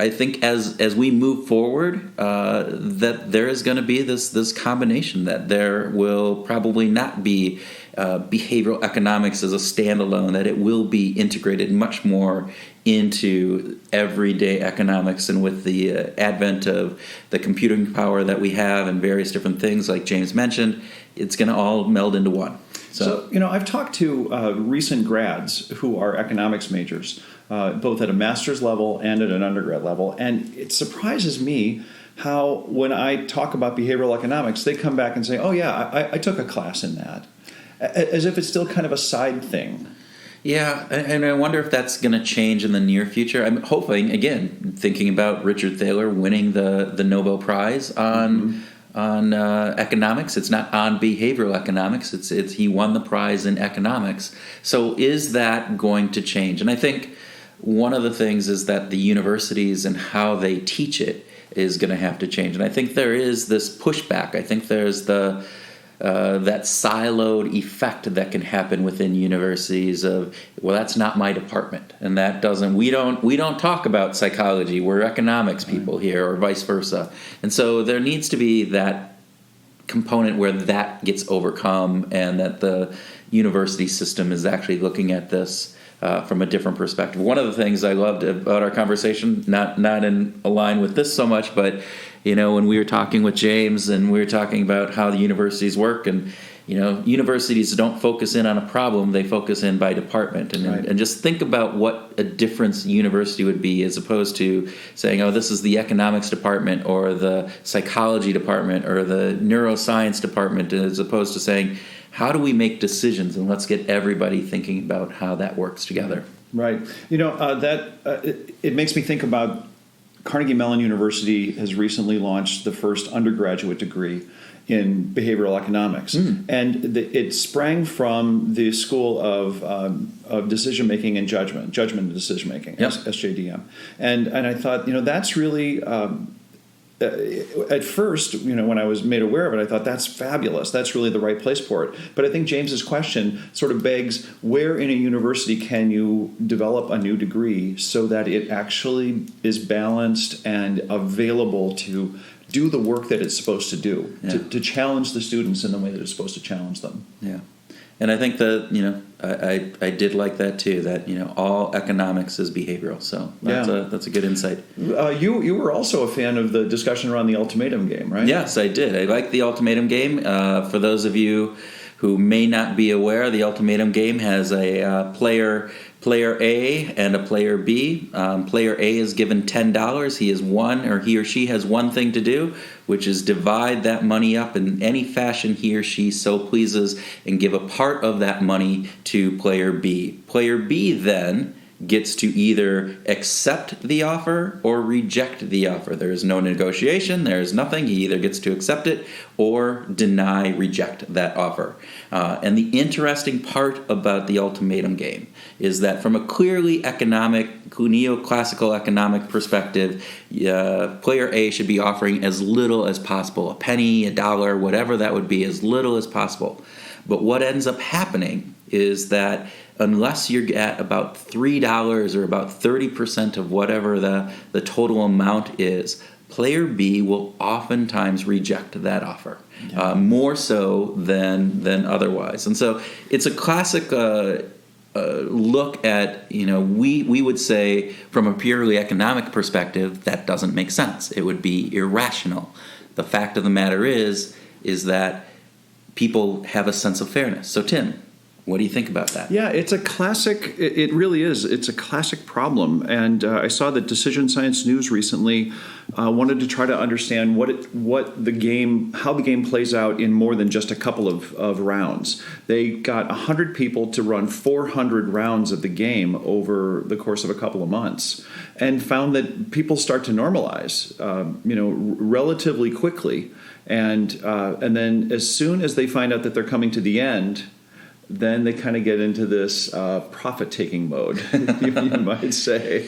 I think as we move forward, that there is going to be this combination, that there will probably not be behavioral economics as a standalone, that it will be integrated much more into everyday economics. And with the advent of the computing power that we have and various different things like James mentioned, it's going to all meld into one. So, I've talked to recent grads who are economics majors, both at a master's level and at an undergrad level, and it surprises me how when I talk about behavioral economics, they come back and say, oh yeah, I took a class in that, as if it's still kind of a side thing. Yeah, and I wonder if that's going to change in the near future. I'm hoping, again, thinking about Richard Thaler winning the Nobel Prize on economics. It's not on behavioral economics. It's he won the prize in economics. So is that going to change? And I think one of the things is that the universities and how they teach it is going to have to change. And I think there is this pushback. I think there's that siloed effect that can happen within universities of, well, that's not my department, and that doesn't, we don't talk about psychology, we're economics people here, or vice versa. And so there needs to be that component where that gets overcome, and that the university system is actually looking at this from a different perspective. One of the things I loved about our conversation, not in line with this so much, but when we were talking with James and we were talking about how the universities work, and universities don't focus in on a problem, they focus in by department, and just think about what a difference university would be, as opposed to saying, oh, this is the economics department or the psychology department or the neuroscience department, as opposed to saying, how do we make decisions, and let's get everybody thinking about how that works together. Right. It makes me think about Carnegie Mellon University has recently launched the first undergraduate degree in behavioral economics, and it sprang from the School of Decision Making and Judgment and Decision Making, SJDM, and I thought that's really. At first, when I was made aware of it, I thought that's fabulous. That's really the right place for it. But I think James's question sort of begs, where in a university can you develop a new degree so that it actually is balanced and available to do the work that it's supposed to do, to challenge the students in the way that it's supposed to challenge them. Yeah. And I think that, I did like that too, that, all economics is behavioral. So that's a good insight. You were also a fan of the discussion around the ultimatum game, right? Yes, I did. I like the ultimatum game. For those of you who may not be aware, the ultimatum game has a player A and a player B. Player A is given $10. He or she has one thing to do, which is divide that money up in any fashion he or she so pleases, and give a part of that money to player B. Player B then gets to either accept the offer or reject the offer. There is no negotiation. There is nothing. He either gets to accept it or reject that offer. And the interesting part about the ultimatum game is that from a clearly neoclassical economic perspective, player A should be offering as little as possible, a penny, a dollar, whatever that would be, as little as possible. But what ends up happening is that unless you're at about $3 or about 30% of whatever the total amount is, player B will oftentimes reject that offer, more so than otherwise. And so it's a classic look at, we would say from a purely economic perspective, that doesn't make sense. It would be irrational. The fact of the matter is that people have a sense of fairness. So Tim, what do you think about that? Yeah, it's a classic. It really is. It's a classic problem. And I saw that Decision Science News recently wanted to try to understand how the game plays out in more than just a couple of rounds. They got 100 people to run 400 rounds of the game over the course of a couple of months, and found that people start to normalize, relatively quickly. And then as soon as they find out that they're coming to the end, then they kind of get into this profit-taking mode, you might say.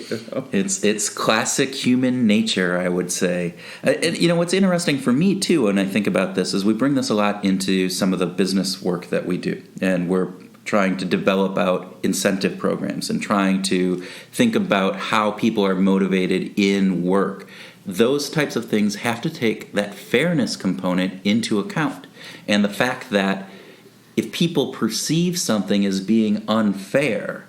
It's classic human nature, I would say. And, what's interesting for me, too, when I think about this, is we bring this a lot into some of the business work that we do. And we're trying to develop out incentive programs and trying to think about how people are motivated in work. Those types of things have to take that fairness component into account. And the fact that if people perceive something as being unfair,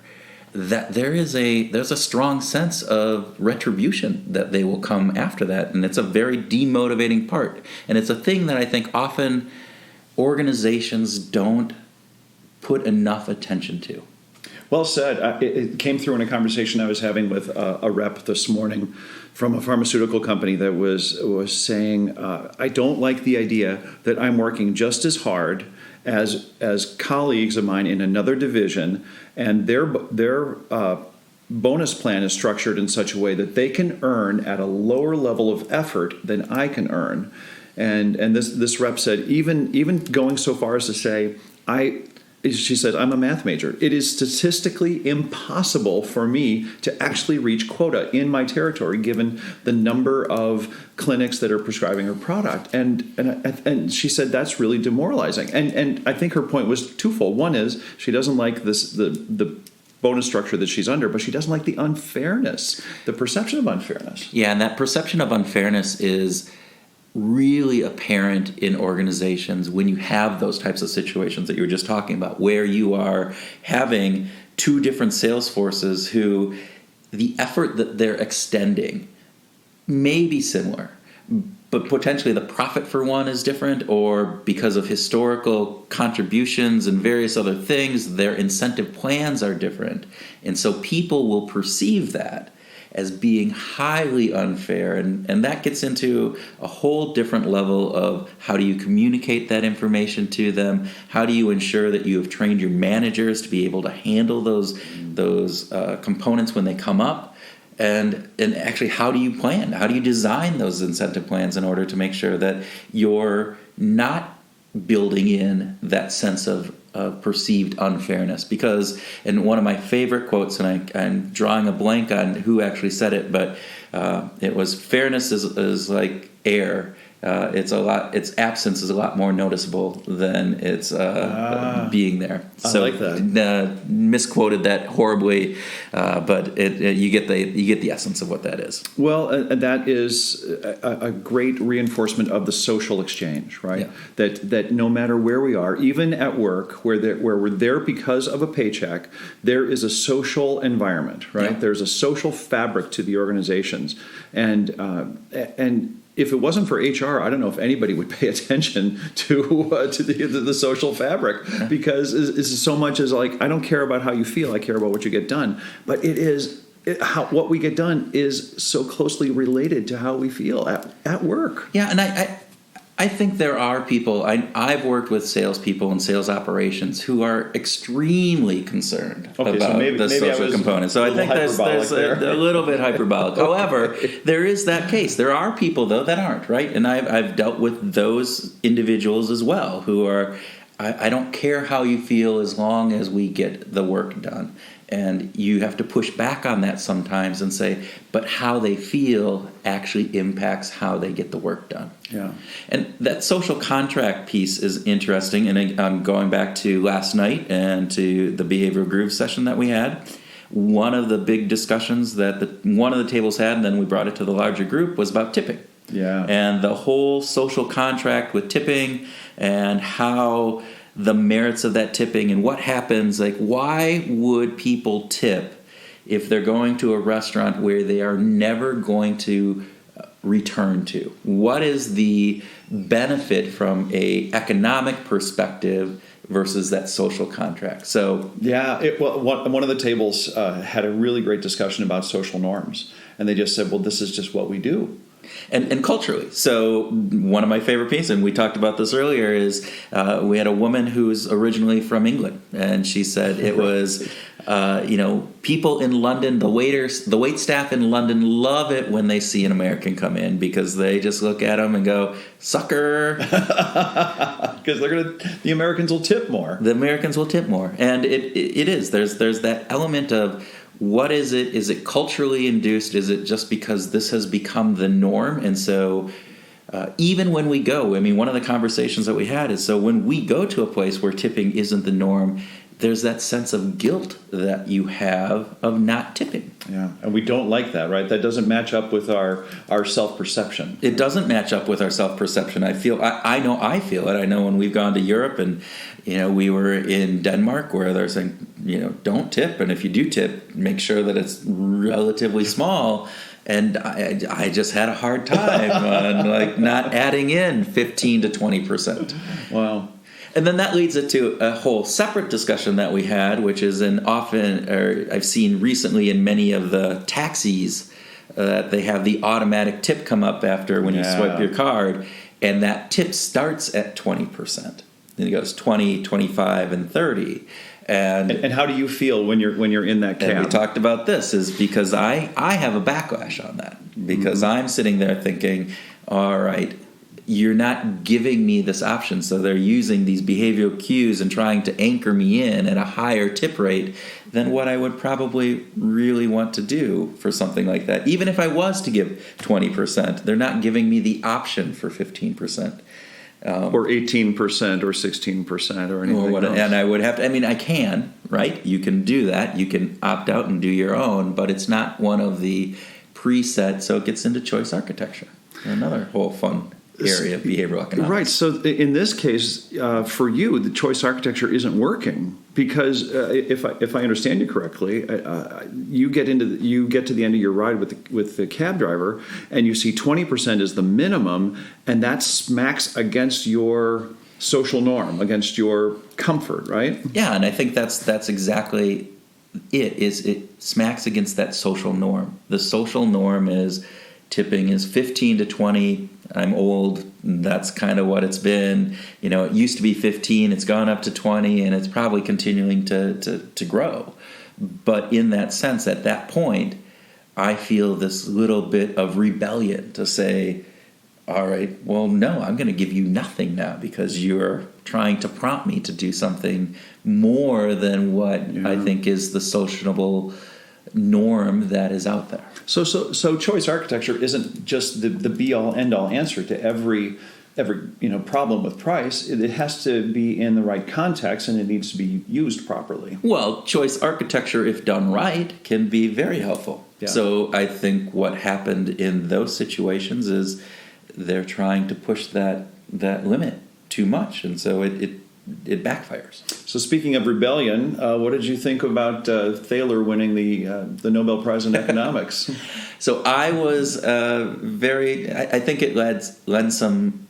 that there's a strong sense of retribution that they will come after that, and it's a very demotivating part. And it's a thing that I think often organizations don't put enough attention to. Well said. It came through in a conversation I was having with a rep this morning from a pharmaceutical company that was saying, I don't like the idea that I'm working just as hard as colleagues of mine in another division, and their bonus plan is structured in such a way that they can earn at a lower level of effort than I can earn. And this rep said, even going so far as to say, she said, I'm a math major. It is statistically impossible for me to actually reach quota in my territory, given the number of clinics that are prescribing her product. And she said that's really demoralizing. And I think her point was twofold. One is she doesn't like the bonus structure that she's under, but she doesn't like the unfairness, the perception of unfairness. Yeah, and that perception of unfairness is really apparent in organizations when you have those types of situations that you were just talking about, where you are having two different sales forces who the effort that they're extending may be similar, but potentially the profit for one is different, or because of historical contributions and various other things, their incentive plans are different. And so people will perceive that as being highly unfair, and that gets into a whole different level of how do you communicate that information to them, how do you ensure that you have trained your managers to be able to handle those components when they come up, and actually how do you plan, how do you design those incentive plans in order to make sure that you're not building in that sense of perceived unfairness. Because, and one of my favorite quotes, and I'm drawing a blank on who actually said it, but it was, fairness is like air. Its absence is a lot more noticeable than its being there. So I like that. Misquoted that horribly, but you get the essence of what that is. Well, that is a great reinforcement of the social exchange, right? Yeah. That no matter where we are, even at work, where we're there because of a paycheck, there is a social environment, right? Yeah. There's a social fabric to the organizations, and if it wasn't for HR, I don't know if anybody would pay attention to the social fabric, because it's so much as like, I don't care about how you feel, I care about what you get done. But what we get done is so closely related to how we feel at work. Yeah, and I think there are people, I've worked with salespeople and sales operations who are extremely concerned about the social component. So I think there's a little bit hyperbolic. However, there is that case. There are people, though, that aren't, right? And I've dealt with those individuals as well who are, I don't care how you feel as long as we get the work done. And you have to push back on that sometimes and say, but how they feel actually impacts how they get the work done. Yeah. And that social contract piece is interesting. And I'm going back to last night and to the behavioral groove session that we had. One of the big discussions that one of the tables had, and then we brought it to the larger group, was about tipping. Yeah. And the whole social contract with tipping and how the merits of that tipping and what happens, like why would people tip if they're going to a restaurant where they are never going to return to? What is the benefit from a economic perspective versus that social contract? So yeah, one of the tables had a really great discussion about social norms, and they just said, well, this is just what we do. And culturally. So one of my favorite pieces, and we talked about this earlier, is we had a woman who's originally from England, and she said it was, people in London, the wait staff in London love it when they see an American come in because they just look at them and go, sucker. Because the Americans will tip more. The Americans will tip more. And it is. There's that element of, what is it? Is it culturally induced? Is it just because this has become the norm? And so even when we go, I mean, one of the conversations that we had is, so when we go to a place where tipping isn't the norm, there's that sense of guilt that you have of not tipping. Yeah, and we don't like that, right? That doesn't match up with our self-perception. It doesn't match up with our self-perception. I feel it. I know when we've gone to Europe and, we were in Denmark where they're saying, don't tip. And if you do tip, make sure that it's relatively small. And I just had a hard time on not adding in 15 to 20%. Wow. And then that leads it to a whole separate discussion that we had, which is I've seen recently in many of the taxis that they have the automatic tip come up after when you swipe your card, and that tip starts at 20%. Then it goes 20, 25, and 30. And how do you feel when you're in that cab? And we talked about this is because I have a backlash on that because I'm sitting there thinking, all right, you're not giving me this option. So they're using these behavioral cues and trying to anchor me in at a higher tip rate than what I would probably really want to do for something like that. Even if I was to give 20%, they're not giving me the option for 15%. Or 18% or 16% or anything else. And I would have to, I can, right? You can do that. You can opt out and do your own, but it's not one of the preset, so it gets into choice architecture. Another whole fun area of behavioral economics. Right. So in this case, for you, the choice architecture isn't working because if I understand you correctly, you get to the end of your ride with the cab driver, and you see 20% is the minimum, and that smacks against your social norm, against your comfort, right? Yeah, and I think that's exactly it. It smacks against that social norm. The social norm is tipping is 15 to 20. I'm old. That's kind of what it's been. It used to be 15. It's gone up to 20, and it's probably continuing to grow. But in that sense, at that point, I feel this little bit of rebellion to say, all right, well, no, I'm going to give you nothing now because you're trying to prompt me to do something more than what I think is the sociable norm that is out there. So choice architecture isn't just the be all end all answer to every problem with price. It has to be in the right context, and it needs to be used properly. Well, choice architecture, if done right, can be very helpful. Yeah. So I think what happened in those situations is they're trying to push that limit too much, and so it backfires. So speaking of rebellion, what did you think about Thaler winning the Nobel Prize in economics? So I was I think it lends some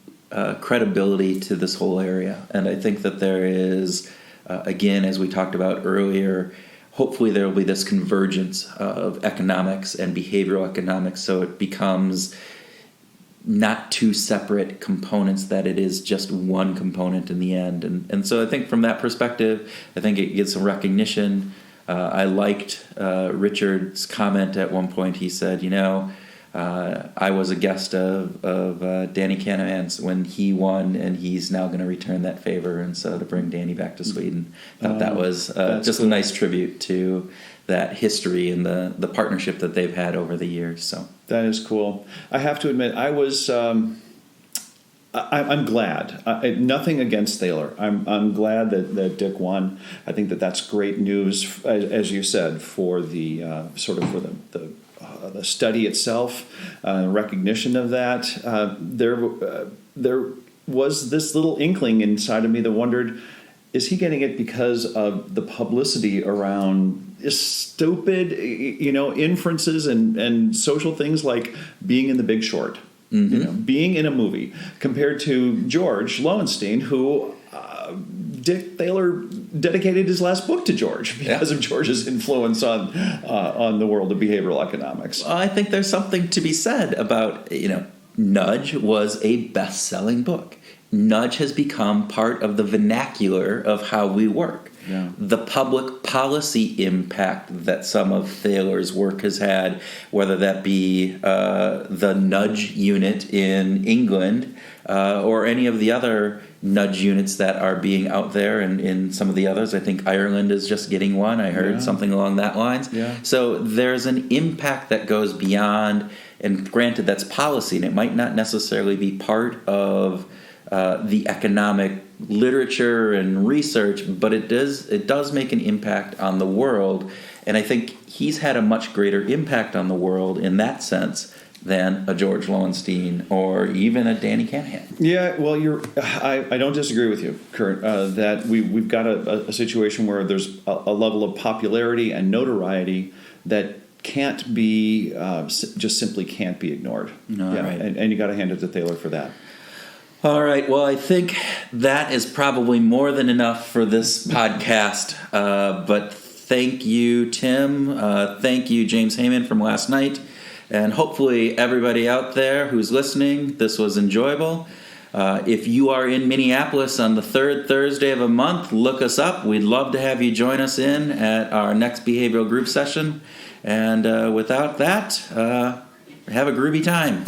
credibility to this whole area. And I think that there is, again, as we talked about earlier, hopefully there will be this convergence of economics and behavioral economics so it becomes not two separate components, that it is just one component in the end. And so I think from that perspective, I think it gets some recognition. I liked Richard's comment at one point. He said, I was a guest of Danny Kahneman's when he won, and he's now going to return that favor. And so to bring Danny back to Sweden, I thought that was just cool. A nice tribute to that history and the partnership that they've had over the years. So that is cool. I have to admit, I was I'm glad. Nothing against Thaler. I'm glad that Dick won. I think that's great news, as you said, for the the study itself, recognition of that. There was this little inkling inside of me that wondered, is he getting it because of the publicity around stupid, inferences and social things like being in The Big Short, being in a movie, compared to George Lowenstein, who Dick Thaler dedicated his last book to George because of George's influence on the world of behavioral economics. Well, I think there's something to be said about, Nudge was a best-selling book. Nudge has become part of the vernacular of how we work. Yeah. The public policy impact that some of Thaler's work has had, whether that be the Nudge unit in England or any of the other Nudge units that are being out there, and in some of the others, I think Ireland is just getting one. I heard something along that lines. Yeah. So there's an impact that goes beyond, and granted that's policy, and it might not necessarily be part of the economic literature and research, but it does make an impact on the world, and I think he's had a much greater impact on the world in that sense than a George Lowenstein or even a Danny Canahan. Yeah, well, I don't disagree with you, Kurt, that we've got a situation where there's a level of popularity and notoriety that can't be, just simply can't be ignored. No, yeah, right. and you got to hand it to Thaler for that. All right, well, I think that is probably more than enough for this podcast, but thank you, Tim. Thank you, James Heyman from last night. And hopefully everybody out there who's listening, this was enjoyable. If you are in Minneapolis on the third Thursday of a month, look us up. We'd love to have you join us in at our next behavioral group session. And without that, have a groovy time.